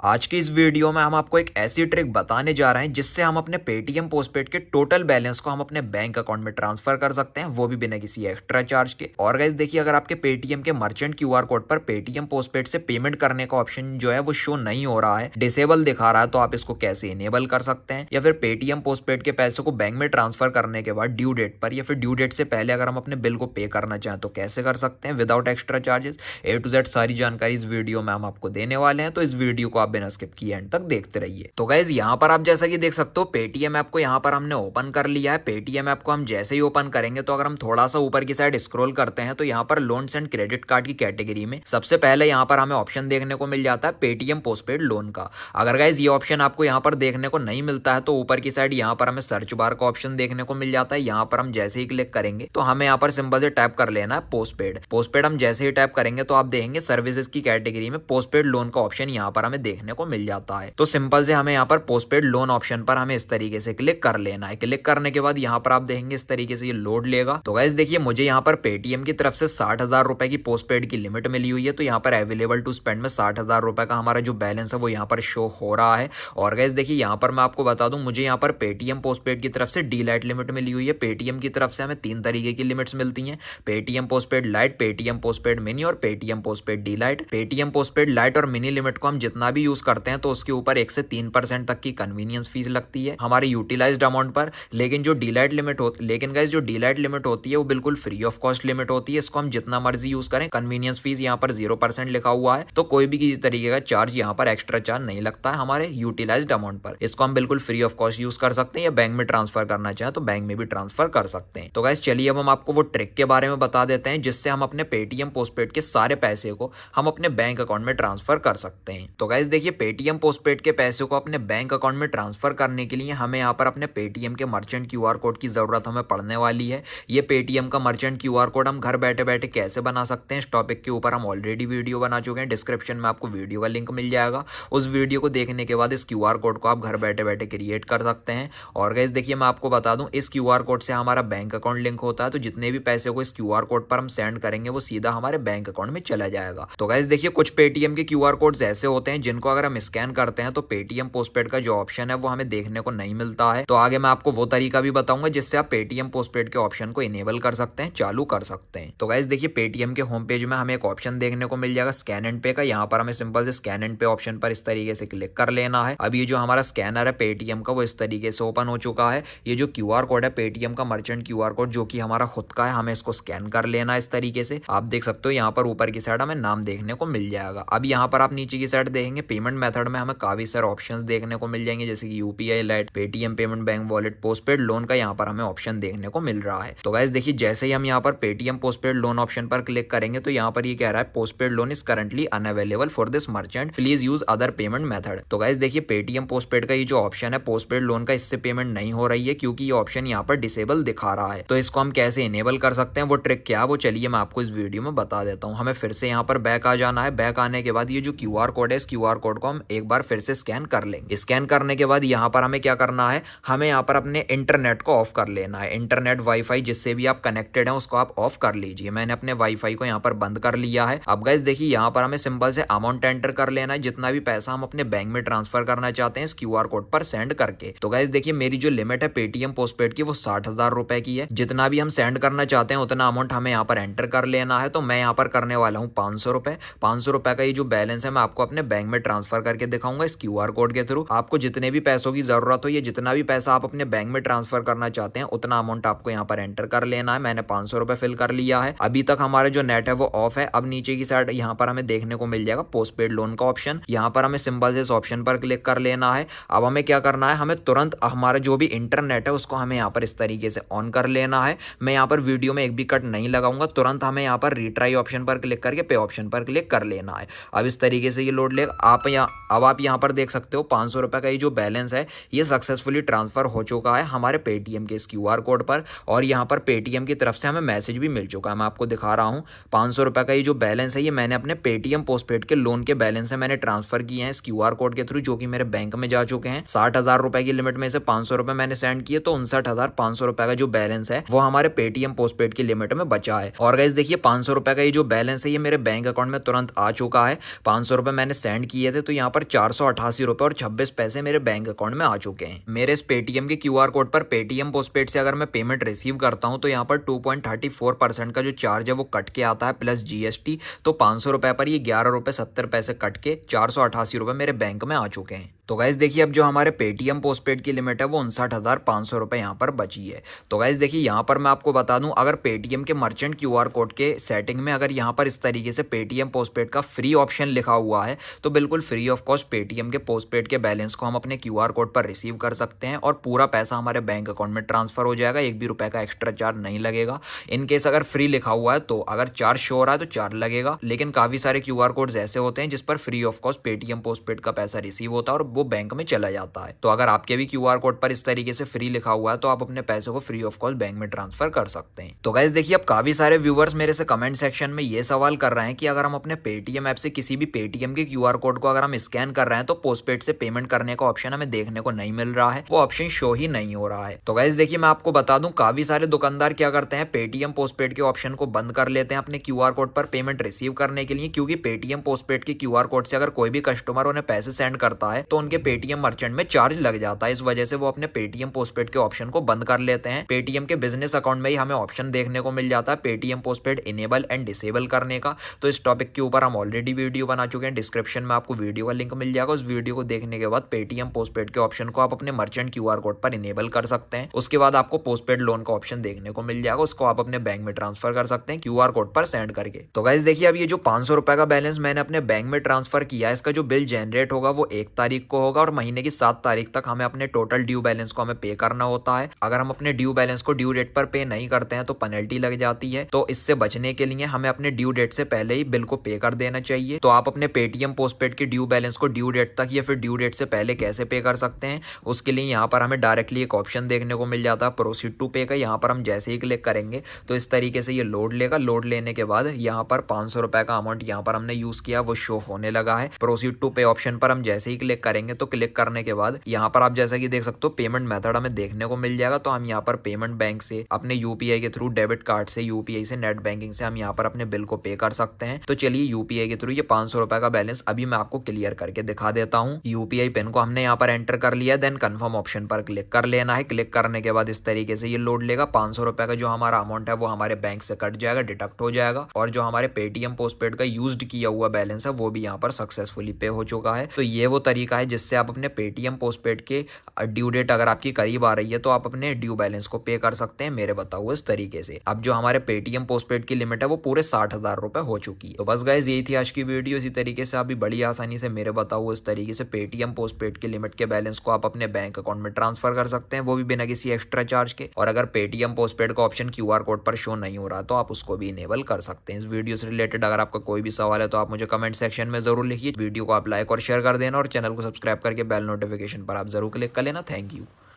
आज की इस वीडियो में हम आपको एक ऐसी ट्रिक बताने जा रहे हैं जिससे हम अपने पेटीएम पोस्टपेड के टोटल बैलेंस को हम अपने बैंक अकाउंट में ट्रांसफर कर सकते हैं, वो भी बिना किसी एक्स्ट्रा चार्ज के। और गाइस देखिए, अगर आपके पेटीएम के मर्चेंट क्यूआर कोड पर पेटीएम पोस्टपेड से पेमेंट करने का ऑप्शन जो है वो शो नहीं हो रहा है, डिसेबल दिखा रहा है, तो आप इसको कैसे इनेबल कर सकते हैं। या फिर पेटीएम पोस्टपेड के पैसे को बैंक में ट्रांसफर करने के बाद ड्यू डेट पर या फिर ड्यू डेट से पहले अगर हम अपने बिल को पे करना चाहें तो कैसे कर सकते हैं without extra charges. A to Z सारी जानकारी इस वीडियो में हम आपको देने वाले हैं, तो इस वीडियो को आप बिना स्किप किए एंड तक देखते रहिए। तो गाइज यहाँ पर आप जैसा कि देख सकते हो, पेटीएम ऐप को यहाँ पर हमने ओपन कर लिया है। पेटीएम ऐप को हम जैसे ही ओपन करेंगे तो अगर हम थोड़ा सा ऊपर की साइड स्क्रॉल करते हैं तो यहाँ पर लोन्स एंड क्रेडिट कार्ड की कैटेगरी में सबसे पहले यहाँ पर हमें ऑप्शन देखने को मिल जाता है पेटीएम पोस्टपेड लोन का। अगर गाइज ये ऑप्शन आपको यहाँ पर देखने को नहीं मिलता है तो ऊपर की साइड यहाँ पर हमें सर्च बार का ऑप्शन देखने को मिल जाता है। यहाँ पर हम जैसे ही क्लिक करेंगे तो हमें यहाँ पर सिंपल से टैप कर लेना है पोस्टपेड। पोस्टपेड हम जैसे ही टैप करेंगे तो आप देखेंगे सर्विसेज की कैटेगरी में पोस्टपेड लोन का ऑप्शन यहाँ पर हमें देखने को मिल जाता है। तो सिंपल से हमें यहाँ पर पोस्टपेड लोन ऑप्शन पर हमें इस तरीके से क्लिक कर लेना है। क्लिक करने के बाद यहाँ पर आप देखेंगे इस तरीके से ये लोड लेगा। तो गाइस देखिए, मुझे यहाँ पर पेटीएम की तरफ से 60,000 रुपए की पोस्टपेड की लिमिट मिली हुई है, तो यहाँ पर अवेलेबल टू स्पेंड में 60,000 रुपए का हमारा जो बैलेंस है वो यहाँ पर शो हो रहा है। और गाइस देखिए, यहाँ पर मैं आपको बता दूं, मुझे यहाँ पर पेटीएम पोस्टपेड की तरफ से डीलाइट लिमिट मिली हुई है। पेटीएम की तरफ से हमें 3 तरीके की लिमिट्स मिलती हैं, Paytm postpaid lite, Paytm postpaid mini और Paytm postpaid delight. Paytm postpaid lite और मिनी लिमिट को हम जितना भी यूज करते हैं तो उसके ऊपर 1 से 3% तक की कन्वीनियंस फीस लगती है हमारे यूटिलाइज्ड अमाउंट पर। लेकिन जो डीलाइट लिमिट होती है वो बिल्कुल फ्री ऑफ कॉस्ट लिमिट होती है। इसको हम जितना मर्जी यूज करें, कन्वीनियंस फीस यहाँ पर 0% लिखा हुआ है, तो कोई भी किसी तरीके का चार्ज यहाँ पर एक्स्ट्रा चार्ज नहीं लगता है हमारे यूटिलाइज्ड अमाउंट पर। इसको हम बिल्कुल फ्री ऑफ कॉस्ट यूज कर सकते हैं, या बैंक में ट्रांसफर करना चाहें तो बैंक में भी ट्रांसफर कर सकते हैं। तो गाइस चलिए अब हम आपको वो ट्रिक के बारे में बता देते हैं जिससे हम अपने पेटीएम पोस्टपेड के सारे पैसे को हम अपने बैंक अकाउंट में ट्रांसफर कर सकते हैं। तो गाइस देखिए, पेटीएम पोस्टपेड के पैसे को अपने बैंक अकाउंट में ट्रांसफर करने के लिए हमें यहाँ पर अपने पेटीएम के मर्चेंट क्यूआर कोड की जरूरत हमें पड़ने वाली है। ये पेटीएम का मर्चेंट क्यूआर कोड हम घर बैठे बैठे कैसे बना सकते हैं, इस टॉपिक के ऊपर हम ऑलरेडी वीडियो बना चुके हैं। डिस्क्रिप्शन में आपको वीडियो का लिंक मिल जाएगा, उस वीडियो को देखने के बाद इस क्यूआर कोड को आप घर बैठे बैठे क्रिएट कर सकते हैं। और गाइस देखिए, मैं आपको बता दूं, इस क्यूआर कोड से हमारा बैंक अकाउंट लिंक होता है, तो जितने भी पैसे को इस क्यूआर कोड पर हम सेंड करेंगे वो सीधा हमारे बैंक अकाउंट में चला जाएगा। तो गाइस देखिए, कुछ पेटीएम के क्यूआर कोड्स ऐसे होते हैं जिनको अगर हम स्कैन करते हैं तो पेटीएम पोस्टपेड का जो ऑप्शन है वो हमें देखने को नहीं मिलता है। तो आगे मैं आपको वो तरीका भी बताऊंगा जिससे आप पेटीएम पोस्टपेड के ऑप्शन को इनेबल कर सकते हैं, चालू कर सकते हैं। तो गाइस देखिए, पेटीएम के होम पेज में हमें एक ऑप्शन देखने को मिल जाएगा स्कैन एंड पे का। यहाँ पर हमें सिंपल से स्कैन एंड पे ऑप्शन पर इस तरीके से क्लिक कर लेना है। अब ये जो हमारा स्कैनर है पेटीएम का वो इस तरीके से ओपन हो चुका है। ये जो क्यूआर कोड है पेटीएम का मर्चेंट क्यूआर कोड जो कि हमारा खुद का है, हमें इसको स्कैन कर लेना है इस तरीके से। आप देख सकते हो यहाँ पर ऊपर की साइड हमें नाम देखने को मिल जाएगा। अब यहाँ पर आप नीचे की साइड देखेंगे पेमेंट मेथड में हमें काफी सारे ऑप्शंस देखने को मिल जाएंगे, जैसे कि UPI light, Paytm payment bank wallet, postpaid loan का यहाँ पर हमें ऑप्शन देखने को मिल रहा है। तो गाइस देखिए, जैसे ही हम यहाँ पर पेटीएम पोस्टपेड लोन ऑप्शन पर क्लिक करेंगे तो यहाँ पर ये कह रहा है postpaid loan is currently unavailable for this merchant, please use other payment method. तो गाइस देखिए, पेटीएम पोस्टपेड का ये जो ऑप्शन है पोस्टपेड लोन का, इससे पेमेंट नहीं हो रही है क्योंकि ये ऑप्शन यहाँ पर डिसेबल दिखा रहा है। तो इसको हम कैसे इनेबल कर सकते हैं, वो ट्रिक क्या है वो चलिए मैं आपको इस वीडियो में बता देता हूँ। हमें फिर से यहाँ पर बैक आ जाना है। बैक आने के बाद ये जो क्यूआर कोड है, इस क्यूआर कोड को हम एक बार फिर से स्कैन कर लेंगे। स्कैन करने के बाद यहाँ पर हमें क्या करना है, हमें यहाँ पर अपने इंटरनेट को ऑफ कर लेना है। इंटरनेट वाईफाई जिससे भी आप कनेक्टेड हैं उसको आप ऑफ कर लीजिए। मैंने अपने वाईफाई को यहाँ पर बंद कर लिया है। अब गाइस देखिए, यहाँ पर हमें सिंपल से अमाउंट एंटर कर लेना है, जितना भी पैसा हम अपने बैंक में ट्रांसफर करना चाहते हैं इस क्यूआर कोड पर सेंड करके। तो गाइस देखिए, मेरी जो लिमिट है पेटीएम पोस्टपेड की वो 60,000 रुपए की है। जितना भी हम सेंड करना चाहते हैं उतना अमाउंट हमें यहाँ पर एंटर कर लेना है। तो मैं यहाँ पर करने वाला हूँ 500 रुपए। 500 रुपए का ये जो बैलेंस है मैं आपको अपने बैंक में ट्रांसफर करके दिखाऊंगा इस क्यूआर कोड के थ्रू। आपको जितने भी पैसों की जरूरत हो, ये जितना भी पैसा आप अपने बैंक में ट्रांसफर करना चाहते हैं उतना अमाउंट आपको यहाँ पर एंटर कर लेना है। मैंने 500 रुपए फिल कर लिया है। अभी तक हमारा जो नेट है वो ऑफ है। अब नीचे की साइड यहाँ पर हमें देखने को मिल जाएगा पोस्टपेड लोन का ऑप्शन। यहाँ पर हमें सिंपल से इस ऑप्शन पर क्लिक कर लेना है। अब हमें क्या करना है, हमें तुरंत हमारा जो भी इंटरनेट है उसको हमें यहाँ पर इस तरीके से ऑन कर लेना है। मैं यहाँ पर वीडियो में एक भी कट नहीं लगाऊंगा, तुरंत हमें यहाँ पर रिट्राई ऑप्शन पर क्लिक करके पे ऑप्शन पर क्लिक कर लेना है। अब इस तरीके से ये लोड लेगा। आप यहाँ पर देख सकते हो 500 रुपए का ये जो बैलेंस है ये सक्सेसफुली ट्रांसफर हो चुका है हमारे पेटीएम के इस क्यूआर कोड पर। और यहाँ पर पेटीएम की तरफ से हमें मैसेज भी मिल चुका है, मैं आपको दिखा रहा हूँ। 500 रुपए का ये जो बैलेंस है ये मैंने अपने पेटीएम पोस्टपेड के लोन के बैलेंस से मैंने ट्रांसफर किए हैं इस क्यूआर कोड के थ्रू, जो कि मेरे बैंक में जा चुके हैं। 60,000 रुपए की लिमिट में से 500 रुपए मैंने सेंड किए, तो 59,500 रुपए का जो बैलेंस है वो हमारे पेटीएम पोस्टपेड की लिमिट में बचा है। और गाइस देखिए, 500 रुपए का ये जो बैलेंस है ये मेरे बैंक अकाउंट में तुरंत आ चुका है। 500 रुपए मैंने सेंड किए किए थे तो यहाँ पर 488 रुपए और 26 पैसे मेरे बैंक अकाउंट में आ चुके हैं। मेरे इस पेटीएम के क्यूआर कोड पर पेटीएम पोस्टपेड से अगर मैं पेमेंट रिसीव करता हूँ तो यहाँ पर 2.34% का जो चार्ज है वो कट के आता है प्लस जीएसटी। तो 500 रुपए पर ये 11 रुपए 70 पैसे कट के 488 रुपए मेरे बैंक में आ चुके हैं। तो गाइज देखिए अब जो हमारे पेटीएम पोस्टपेड की लिमिट है वो 59,500 रुपए यहाँ पर बची है। तो गाइज देखिए यहाँ पर मैं आपको बता दूं, अगर पेटीएम के मर्चेंट क्यूआर कोड के सेटिंग में अगर यहाँ पर इस तरीके से पेटीएम पोस्टपेड का फ्री ऑप्शन लिखा हुआ है तो बिल्कुल फ्री ऑफ कॉस्ट पेटीएम के पोस्टपेड के बैलेंस को हम अपने क्यूआर कोड पर रिसीव कर सकते हैं और पूरा पैसा हमारे बैंक अकाउंट में ट्रांसफर हो जाएगा। 1 भी रुपए का एक्स्ट्रा चार्ज नहीं लगेगा। इनकेस अगर फ्री लिखा हुआ है तो अगर चार्ज शो हो रहा है तो चार्ज लगेगा, लेकिन काफी सारे क्यूआर कोड्स ऐसे होते हैं जिस पर free of cost Paytm postpaid का पैसा रिसीव होता है और वो बैंक में चला जाता है। तो अगर आपके भी क्यूआर कोड पर इस तरीके से फ्री लिखा हुआ है तो आप अपने पैसे को फ्री ऑफ कॉस्ट बैंक में ट्रांसफर कर सकते हैं। तो गाइस देखिए अब काफी सारे व्यूअर्स मेरे से कमेंट सेक्शन में ये सवाल कर रहे हैं कि अगर हम अपने पेटीएम ऐप से किसी भी पेटीएम के क्यूआर कोड को अगर हम स्कैन कर रहे हैं तो पोस्टपेड से पेमेंट करने का ऑप्शन हमें देखने को नहीं मिल रहा है, वो ऑप्शन शो ही नहीं हो रहा है। तो गाइस देखिए मैं आपको बता दूं, काफी सारे दुकानदार क्या करते हैं, पेटीएम पोस्टपेड के ऑप्शन को बंद कर लेते हैं अपने क्यूआर कोड पर पेमेंट रिसीव करने के लिए, क्योंकि पेटीएम पोस्टपेड के क्यूआर कोड से अगर कोई भी कस्टमर उन्हें पैसे सेंड करता है तो उनके पेटीएम मर्चेंट में चार्ज लग जाता है। इस वजह से वो अपने पेटीएम पोस्टपेड के ऑप्शन को बंद कर लेते हैं। पेटीएम के बिजनेस अकाउंट में ही हमें ऑप्शन देखने को मिल जाता है Paytm postpaid enable and disable करने का। तो इस टॉपिक के ऊपर हम ऑलरेडी वीडियो बना चुके हैं, डिस्क्रिप्शन में आपको वीडियो का लिंक मिल जाएगा। उस वीडियो को देखने के बाद पेटीएम पोस्टपेड के ऑप्शन को आप अपने मर्चेंट क्यूआर कोड पर इनेबल कर सकते हैं। उसके बाद आपको पोस्टपेड लोन का ऑप्शन देखने को मिल जाएगा, उसको आप अपने बैंक में ट्रांसफर कर सकते हैं क्यूआर कोड पर सेंड करके। तो गाइस देखिए अब ये जो 500 रुपए का बैलेंस मैंने अपने बैंक में ट्रांसफर किया है, इसका जो बिल जनरेट होगा वो 1 तारीख को होगा और महीने की 7 तारीख तक हमें अपने टोटल ड्यू बैलेंस को हमें पे करना होता है। अगर हम अपने ड्यू बैलेंस को ड्यू डेट पर पे नहीं करते हैं तो पेनल्टी लग जाती है। तो इससे बचने के लिए हमें अपने ड्यू डेट से पहले ही बिल को पे कर देना चाहिए। तो आप अपने पेटीएम पोस्टपेड के ड्यू बैलेंस को ड्यू डेट तक या फिर ड्यू डेट से पहले कैसे पे कर सकते हैं, उसके लिए यहाँ पर हमें डायरेक्टली एक ऑप्शन देखने को मिल जाता है प्रोसीड टू पे का। यहाँ पर हम जैसे ही क्लिक करेंगे तो इस तरीके से ये लोड लेगा। लोड लेने के बाद यहाँ पर 500 रुपए का अमाउंट यहाँ पर हमने यूज किया वो शो होने लगा है। प्रोसीड टू पे ऑप्शन पर हम जैसे ही क्लिक करेंगे तो क्लिक करने के बाद यहाँ पर आप जैसा कि देख सकते हो पेमेंट मेथड हमें देखने को मिल जाएगा। तो हम यहाँ पर पेमेंट बैंक से अपने यूपीआई के थ्रू, डेबिट कार्ड से, यूपीआई से, नेट बैंकिंग से हम यहाँ पर अपने बिल को पे कर सकते हैं। तो चलिए यूपीआई के थ्रू ये 500 रुपए का बैलेंस अभी मैं आपको क्लियर करके दिखा देता हूँ। यूपीआई पिन को हमने यहाँ पर एंटर कर लिया, देन कन्फर्म ऑप्शन पर क्लिक कर लेना है। क्लिक करने के बाद इस तरीके से ये लोड लेगा। 500 रुपए का जो हमारा अमाउंट है वो हमारे बैंक से कट जाएगा, डिडक्ट हो जाएगा और जो हमारे पेटीएम पोस्टपेड का यूज्ड किया हुआ बैलेंस है वो भी यहाँ पर सक्सेसफुली पे हो चुका है। तो ये वो तरीका है जिससे आप अपने पेटीएम पोस्टपेड के ड्यू डेट अगर आपकी करीब आ रही है तो आप अपने ड्यू बैलेंस को पे कर सकते हैं मेरे बताओ इस तरीके से। अब जो हमारे पेटीएम पोस्टपेड की लिमिट है वो पूरे 60,000 रुपए हो चुकी है। तो बस गाइस यही थी आज की वीडियो। इसी तरीके से आप भी बड़ी आसानी से मेरे बताओ इस तरीके से पेटीएम पोस्टपेड की लिमिट के बैलेंस को आप अपने बैंक अकाउंट में ट्रांसफर कर सकते हैं, वो भी बिना किसी एक्स्ट्रा चार्ज के। और अगर पेटीएम पोस्टपेड का ऑप्शन क्यूआर कोड पर शो नहीं हो रहा तो आप उसको भी इनेबल कर सकते हैं। इस वीडियो से रिलेटेड अगर आपका कोई भी सवाल है तो आप मुझे कमेंट सेक्शन में जरूर लिखिए। वीडियो को आप लाइक और शेयर कर देना और चैनल को सब्सक्राइब करके बेल नोटिफिकेशन पर आप जरूर क्लिक कर लेना। Thank you.